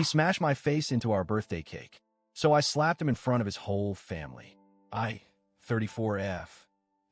He smashed my face into our birthday cake, so I slapped him in front of his whole family. I, 34F,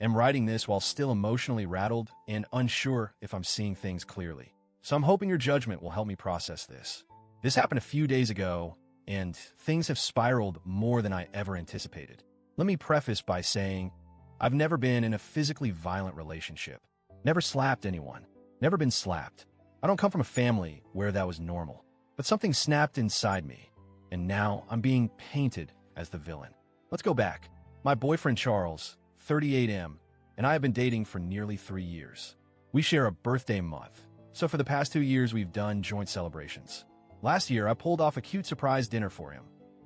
am writing this while still emotionally rattled and unsure if I'm seeing things clearly. So I'm hoping your judgment will help me process this. This happened a few days ago, and things have spiraled more than I ever anticipated. Let me preface by saying, I've never been in a physically violent relationship. Never slapped anyone. Never been slapped. I don't come from a family where that was normal. But something snapped inside me, and now I'm being painted as the villain. Let's go back. My boyfriend Charles, 38M, and I have been dating for nearly 3 years. We share a birthday month, so for the past 2 years we've done joint celebrations. Last year I pulled off a cute surprise dinner for him.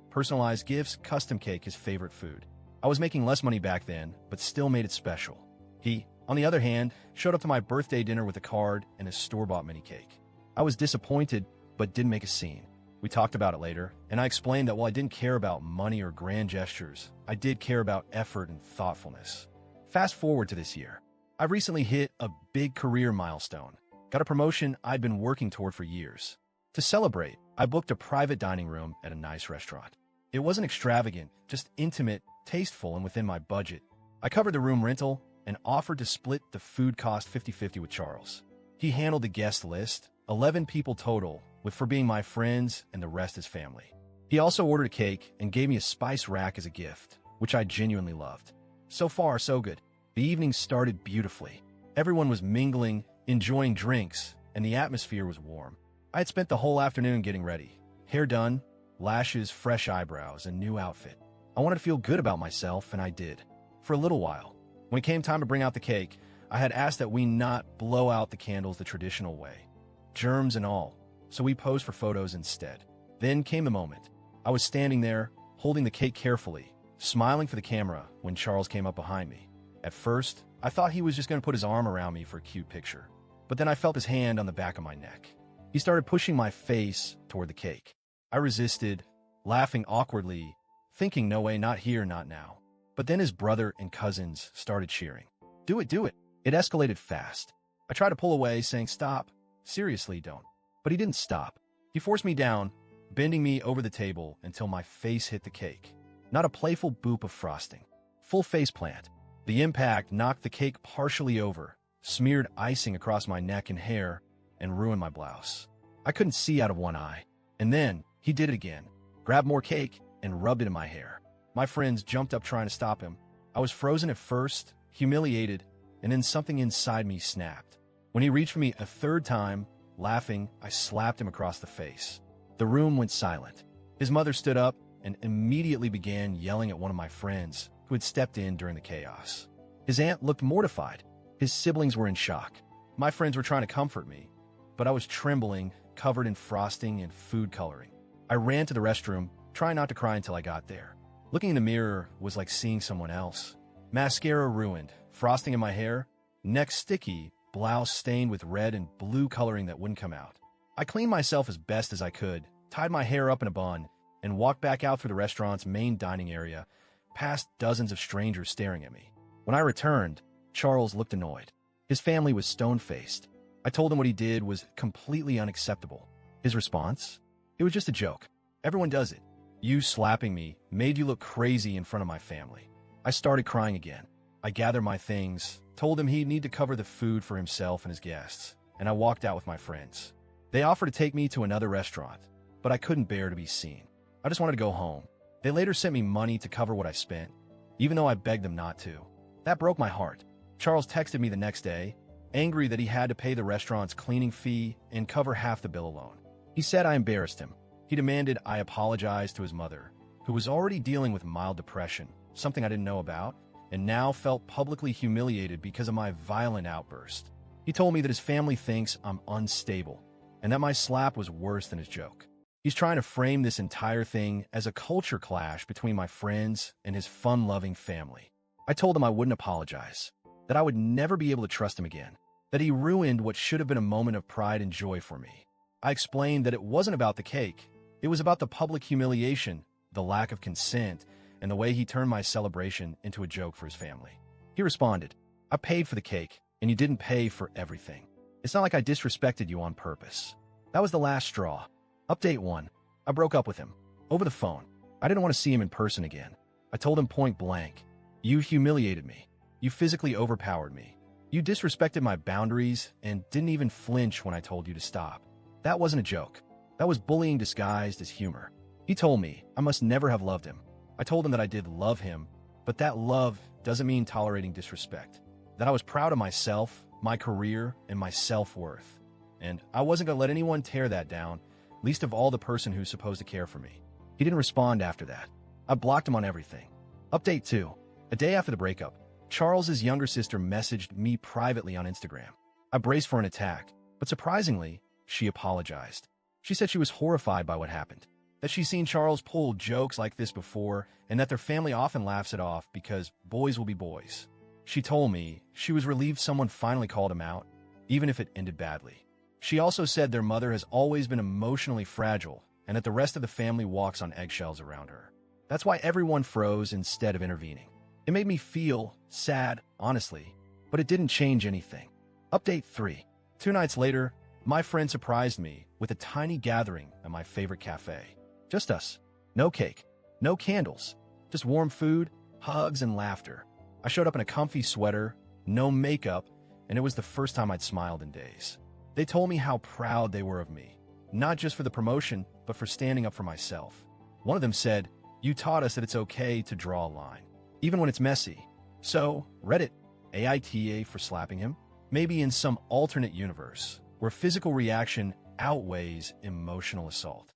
Personalized gifts, custom cake, his favorite food. I was making less money back then, but still made it special. He, on the other hand, showed up to my birthday dinner with a card and a store-bought mini cake. I was disappointed, but didn't make a scene. We talked about it later, and I explained that while I didn't care about money or grand gestures, I did care about effort and thoughtfulness. Fast forward to this year. I've recently hit a big career milestone. Got a promotion I'd been working toward for years. To celebrate, I booked a private dining room at a nice restaurant. It wasn't extravagant, just intimate, tasteful, and within my budget. I covered the room rental and offered to split the food cost 50-50 with Charles. He handled the guest list, 11 people total, with for being my friends and the rest his family. He also ordered a cake and gave me a spice rack as a gift, which I genuinely loved. So far, so good. The evening started beautifully. Everyone was mingling, enjoying drinks, and the atmosphere was warm. I had spent the whole afternoon getting ready. Hair done, lashes, fresh eyebrows, and new outfit. I wanted to feel good about myself, and I did. For a little while. When it came time to bring out the cake, I had asked that we not blow out the candles the traditional way. Germs and all. So we posed for photos instead. Then came the moment. I was standing there, holding the cake carefully, smiling for the camera when Charles came up behind me. At first, I thought he was just going to put his arm around me for a cute picture. But then I felt his hand on the back of my neck. He started pushing my face toward the cake. I resisted, laughing awkwardly, thinking no way, not here, not now. But then his brother and cousins started cheering. Do it, do it. It escalated fast. I tried to pull away, saying, stop. Seriously, don't. But he didn't stop. He forced me down, bending me over the table until my face hit the cake. Not a playful boop of frosting. Full face plant. The impact knocked the cake partially over, smeared icing across my neck and hair, and ruined my blouse. I couldn't see out of one eye. And then he did it again. Grabbed more cake and rubbed it in my hair. My friends jumped up trying to stop him. I was frozen at first, humiliated, and then something inside me snapped. When he reached for me a third time, laughing, I slapped him across the face. The room went silent. His mother stood up and immediately began yelling at one of my friends who had stepped in during the chaos. His aunt looked mortified. His siblings were in shock. My friends were trying to comfort me, but I was trembling, covered in frosting and food coloring. I ran to the restroom, trying not to cry until I got there. Looking in the mirror was like seeing someone else. Mascara ruined, frosting in my hair, neck sticky, blouse stained with red and blue coloring that wouldn't come out. I cleaned myself as best as I could, tied my hair up in a bun, and walked back out through the restaurant's main dining area, past dozens of strangers staring at me. When I returned, Charles looked annoyed. His family was stone-faced. I told him what he did was completely unacceptable. His response? It was just a joke. Everyone does it. You slapping me made you look crazy in front of my family. I started crying again. I gathered my things, told him he'd need to cover the food for himself and his guests, and I walked out with my friends. They offered to take me to another restaurant, but I couldn't bear to be seen. I just wanted to go home. They later sent me money to cover what I spent, even though I begged them not to. That broke my heart. Charles texted me the next day, angry that he had to pay the restaurant's cleaning fee and cover half the bill alone. He said I embarrassed him. He demanded I apologize to his mother, who was already dealing with mild depression, something I didn't know about, and now felt publicly humiliated because of my violent outburst. He told me that his family thinks I'm unstable, and that my slap was worse than his joke. He's trying to frame this entire thing as a culture clash between my friends and his fun-loving family. I told him I wouldn't apologize, that I would never be able to trust him again, that he ruined what should have been a moment of pride and joy for me. I explained that it wasn't about the cake. It was about the public humiliation, the lack of consent, and the way he turned my celebration into a joke for his family. He responded, I paid for the cake, and you didn't pay for everything. It's not like I disrespected you on purpose. That was the last straw. Update 1. I broke up with him. Over the phone. I didn't want to see him in person again. I told him point blank, "You humiliated me. You physically overpowered me. You disrespected my boundaries and didn't even flinch when I told you to stop." That wasn't a joke. That was bullying disguised as humor. He told me I must never have loved him. I told him that I did love him, but that love doesn't mean tolerating disrespect. That I was proud of myself, my career, and my self-worth. And I wasn't going to let anyone tear that down, least of all the person who's supposed to care for me. He didn't respond after that. I blocked him on everything. Update 2. A day after the breakup, Charles's younger sister messaged me privately on Instagram. I braced for an attack, but surprisingly, she apologized. She said she was horrified by what happened, that she's seen Charles pull jokes like this before, and that their family often laughs it off because boys will be boys. She told me she was relieved someone finally called him out, even if it ended badly. She also said their mother has always been emotionally fragile and that the rest of the family walks on eggshells around her. That's why everyone froze instead of intervening. It made me feel sad, honestly, but it didn't change anything. Update 3. 2 nights later, my friend surprised me with a tiny gathering at my favorite cafe. Just us. No cake, no candles, just warm food, hugs, and laughter. I showed up in a comfy sweater, no makeup, and it was the first time I'd smiled in days. They told me how proud they were of me, not just for the promotion, but for standing up for myself. One of them said, "You taught us that it's okay to draw a line, even when it's messy." So, Reddit, AITA for slapping him? Maybe in some alternate universe, where physical reaction outweighs emotional assault.